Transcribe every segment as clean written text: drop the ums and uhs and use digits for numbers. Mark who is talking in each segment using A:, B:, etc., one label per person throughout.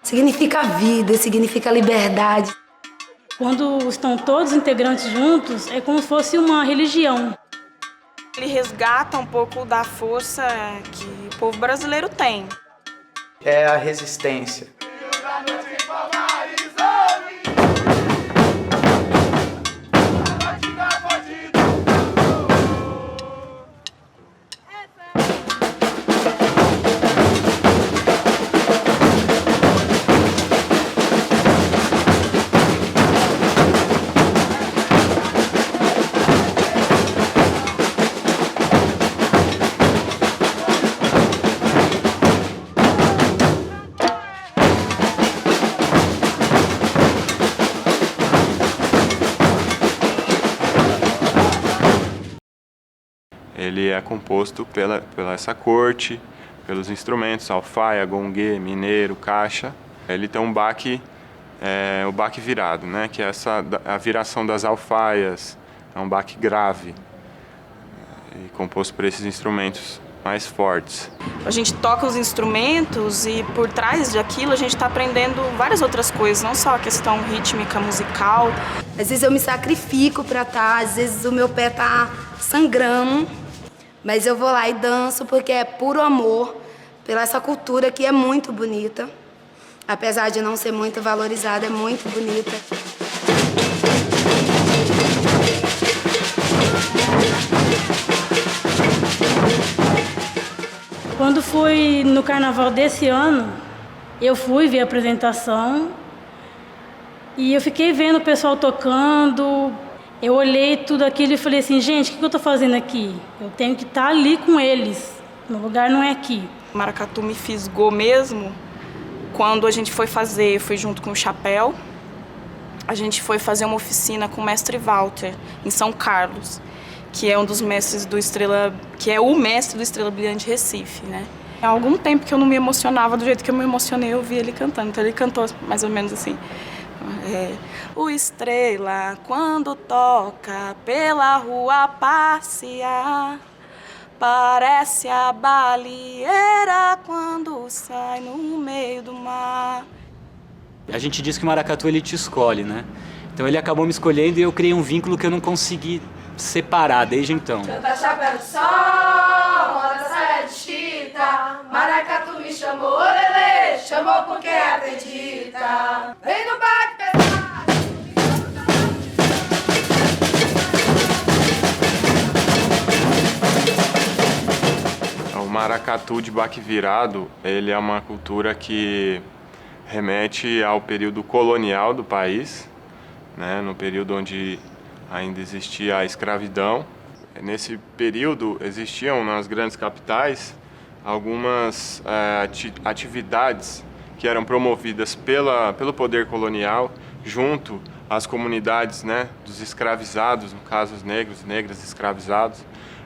A: Significa vida, significa liberdade.
B: Quando estão todos os integrantes juntos, é como se fosse uma religião.
C: Ele resgata um pouco da força que o povo brasileiro tem.
D: É a resistência.
E: Ele é composto pela essa corte, pelos instrumentos, alfaia, gongue, mineiro, caixa. Ele tem um baque, o baque virado, né? Que é a viração das alfaias, é um baque grave, e composto por esses instrumentos mais fortes.
C: A gente toca os instrumentos e por trás daquilo a gente está aprendendo várias outras coisas, não só a questão rítmica, musical.
A: Às vezes eu me sacrifico pra estar, às vezes o meu pé tá sangrando, mas eu vou lá e danço porque é puro amor pela essa cultura que é muito bonita. Apesar de não ser muito valorizada, é muito bonita.
B: Quando fui no carnaval desse ano, eu fui ver a apresentação e eu fiquei vendo o pessoal tocando. Eu olhei tudo aquilo e falei assim, gente, o que eu estou fazendo aqui? Eu tenho que estar ali com eles, meu lugar não é aqui.
C: Maracatu me fisgou mesmo quando a gente foi fazer, eu fui junto com o Chapéu, a gente foi fazer uma oficina com o mestre Walter, em São Carlos, que é um dos mestres do Estrela, que é o mestre do Estrela Brilhante Recife, né? Há algum tempo que eu não me emocionava do jeito que eu me emocionei, eu vi ele cantando. Então ele cantou mais ou menos assim. O Estrela, quando toca pela rua passear, parece a baleeira quando sai no meio do mar.
F: A gente diz que o maracatu ele te escolhe, né? Então ele acabou me escolhendo e eu criei um vínculo que eu não consegui separar desde então.
G: Canta chapéu de sol, roda saia de chita, maracatu me chamou, lelê, chamou porque acredita. Vem no baque pesado.
E: O maracatu de baque virado, ele é uma cultura que remete ao período colonial do país, né? No período onde ainda existia a escravidão. Nesse período existiam nas grandes capitais algumas atividades que eram promovidas pelo poder colonial junto às comunidades, né, dos escravizados, no caso os negros e negras escravizados.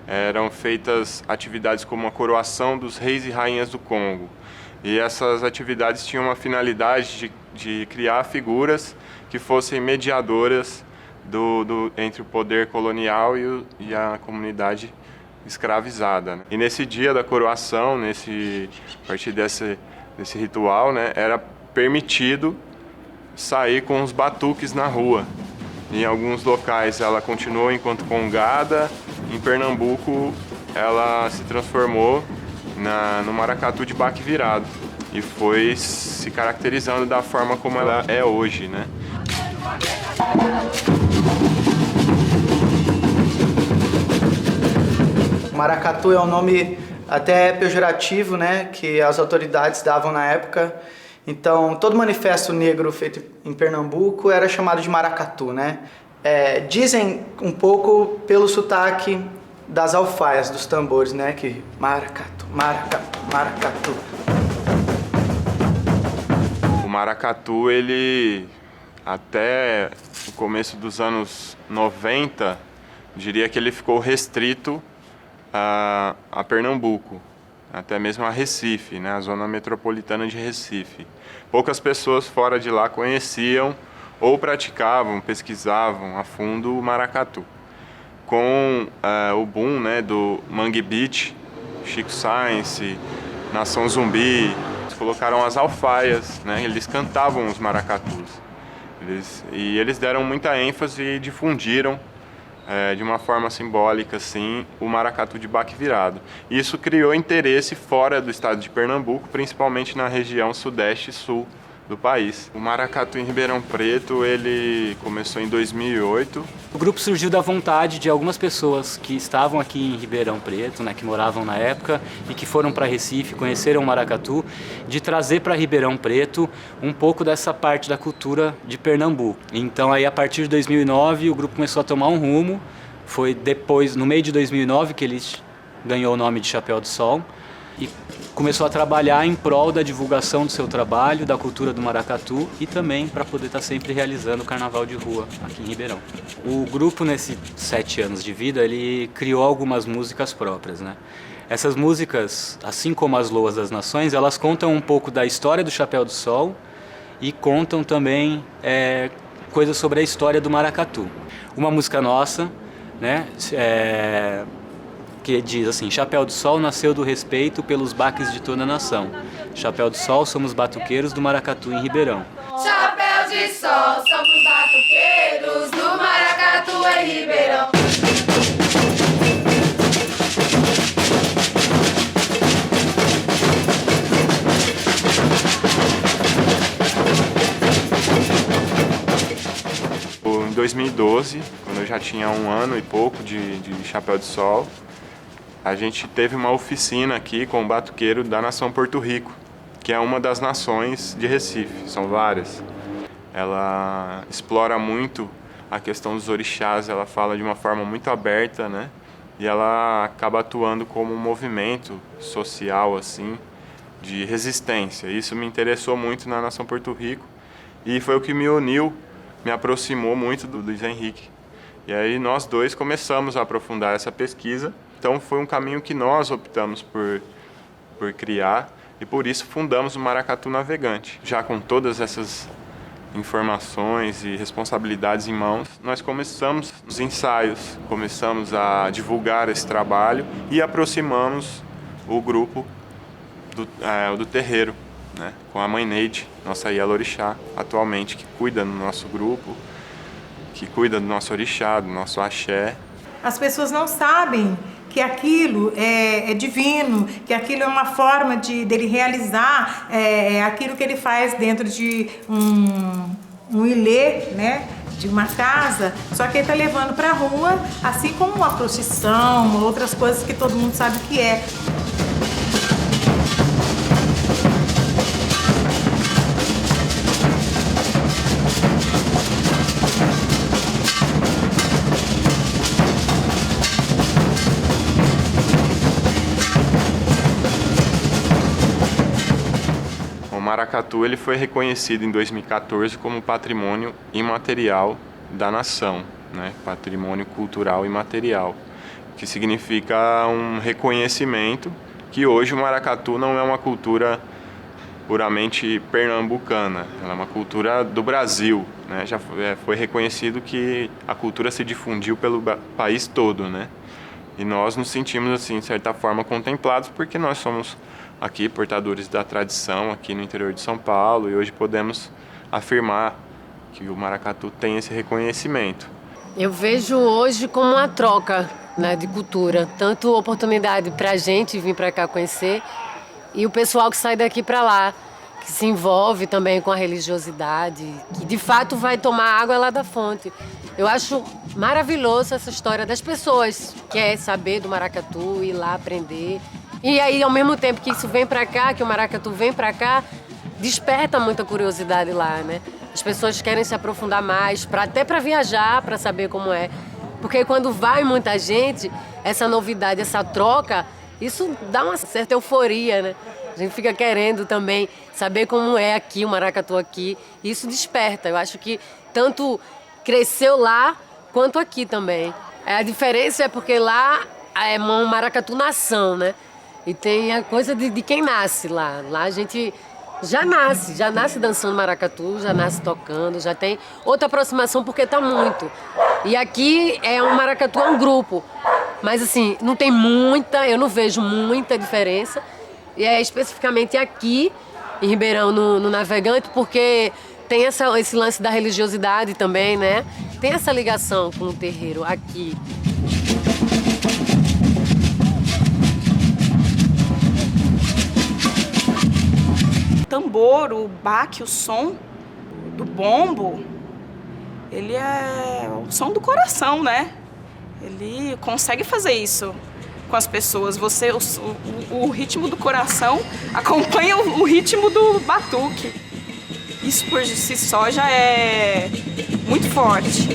E: Eram feitas atividades como a coroação dos reis e rainhas do Congo. E essas atividades tinham uma finalidade de criar figuras que fossem mediadoras entre o poder colonial e a comunidade escravizada, né? E nesse dia da coroação, a partir desse ritual, né, era permitido sair com os batuques na rua. Em alguns locais ela continuou enquanto congada, em Pernambuco ela se transformou no maracatu de baque virado e foi se caracterizando da forma como ela é hoje, né?
D: Maracatu é um nome até pejorativo, né, que as autoridades davam na época. Então, todo manifesto negro feito em Pernambuco era chamado de maracatu, né? Dizem um pouco pelo sotaque das alfaias, dos tambores, né, que maracatu, maracatu, maracatu.
E: O maracatu, ele até o começo dos anos 90, diria que ele ficou restrito a Pernambuco, até mesmo a Recife, né, a zona metropolitana de Recife. Poucas pessoas fora de lá conheciam ou praticavam, pesquisavam a fundo o maracatu. Com o boom, né, do Mangue Beat, Chico Science, Nação Zumbi, colocaram as alfaias, né? Eles cantavam os maracatus. Eles deram muita ênfase e difundiram de uma forma simbólica assim, o maracatu de baque virado. Isso criou interesse fora do estado de Pernambuco, principalmente na região sudeste e sul do país. O maracatu em Ribeirão Preto, ele começou em 2008.
F: O grupo surgiu da vontade de algumas pessoas que estavam aqui em Ribeirão Preto, né, que moravam na época e que foram para Recife, conheceram o maracatu, de trazer para Ribeirão Preto um pouco dessa parte da cultura de Pernambuco. Então aí a partir de 2009 o grupo começou a tomar um rumo. Foi depois, no meio de 2009, que ele ganhou o nome de Chapéu de Sol e começou a trabalhar em prol da divulgação do seu trabalho, da cultura do maracatu e também para poder estar sempre realizando o carnaval de rua aqui em Ribeirão. O grupo, nesses 7 anos de vida, ele criou algumas músicas próprias, né? Essas músicas, assim como as Loas das Nações, elas contam um pouco da história do Chapéu do Sol e contam também coisas sobre a história do maracatu. Uma música nossa, né? Que diz assim: Chapéu do Sol nasceu do respeito pelos baques de toda a nação. Chapéu do Sol, somos batuqueiros do maracatu em Ribeirão.
G: Chapéu de Sol, somos batuqueiros do maracatu em Ribeirão.
E: Em 2012, quando eu já tinha 1 ano e pouco de Chapéu de Sol, a gente teve uma oficina aqui com o batuqueiro da nação Porto Rico, que é uma das nações de Recife, são várias. Ela explora muito a questão dos orixás, ela fala de uma forma muito aberta, né? E ela acaba atuando como um movimento social, assim, de resistência. Isso me interessou muito na nação Porto Rico e foi o que me uniu, me aproximou muito do Luiz Henrique. E aí nós dois começamos a aprofundar essa pesquisa. Então foi um caminho que nós optamos por criar e por isso fundamos o Maracatu Navegante. Já com todas essas informações e responsabilidades em mãos, nós começamos os ensaios, começamos a divulgar esse trabalho e aproximamos o grupo do terreiro, né, com a mãe Neide, nossa Ielorixá, atualmente, que cuida do nosso grupo, que cuida do nosso orixá, do nosso axé.
H: As pessoas não sabem que aquilo é divino, que aquilo é uma forma dele realizar aquilo que ele faz dentro de um ilê, né, de uma casa, só que ele está levando para a rua, assim como uma procissão, outras coisas que todo mundo sabe o que é.
E: O maracatu ele foi reconhecido em 2014 como patrimônio imaterial da nação, né? Patrimônio cultural imaterial, que significa um reconhecimento que hoje o maracatu não é uma cultura puramente pernambucana, ela é uma cultura do Brasil, né? Já foi reconhecido que a cultura se difundiu pelo país todo, né? E nós nos sentimos, assim, de certa forma, contemplados porque nós somos aqui portadores da tradição aqui no interior de São Paulo e hoje podemos afirmar que o maracatu tem esse reconhecimento.
I: Eu vejo hoje como uma troca, né, de cultura, tanto oportunidade para a gente vir para cá conhecer e o pessoal que sai daqui para lá, que se envolve também com a religiosidade, que de fato vai tomar água lá da fonte. Eu acho maravilhoso essa história das pessoas que querem saber do maracatu, ir lá aprender. E aí, ao mesmo tempo que isso vem pra cá, que o maracatu vem pra cá, desperta muita curiosidade lá, né? As pessoas querem se aprofundar mais, até pra viajar, pra saber como é. Porque quando vai muita gente, essa novidade, essa troca, isso dá uma certa euforia, né? A gente fica querendo também saber como é aqui, o maracatu aqui. E isso desperta. Eu acho que tanto cresceu lá, quanto aqui também. A diferença é porque lá é um maracatu nação, né? E tem a coisa de quem nasce lá. Lá a gente já nasce dançando maracatu, já nasce tocando, já tem outra aproximação porque tá muito. E aqui um maracatu é um grupo, mas assim, não tem eu não vejo muita diferença. E é especificamente aqui em Ribeirão, no Navegante, porque tem esse lance da religiosidade também, né? Tem essa ligação com o terreiro aqui.
C: O tambor, o baque, o som do bombo, ele é o som do coração, né? Ele consegue fazer isso com as pessoas. O ritmo do coração acompanha o ritmo do batuque. Isso por si só já é muito forte.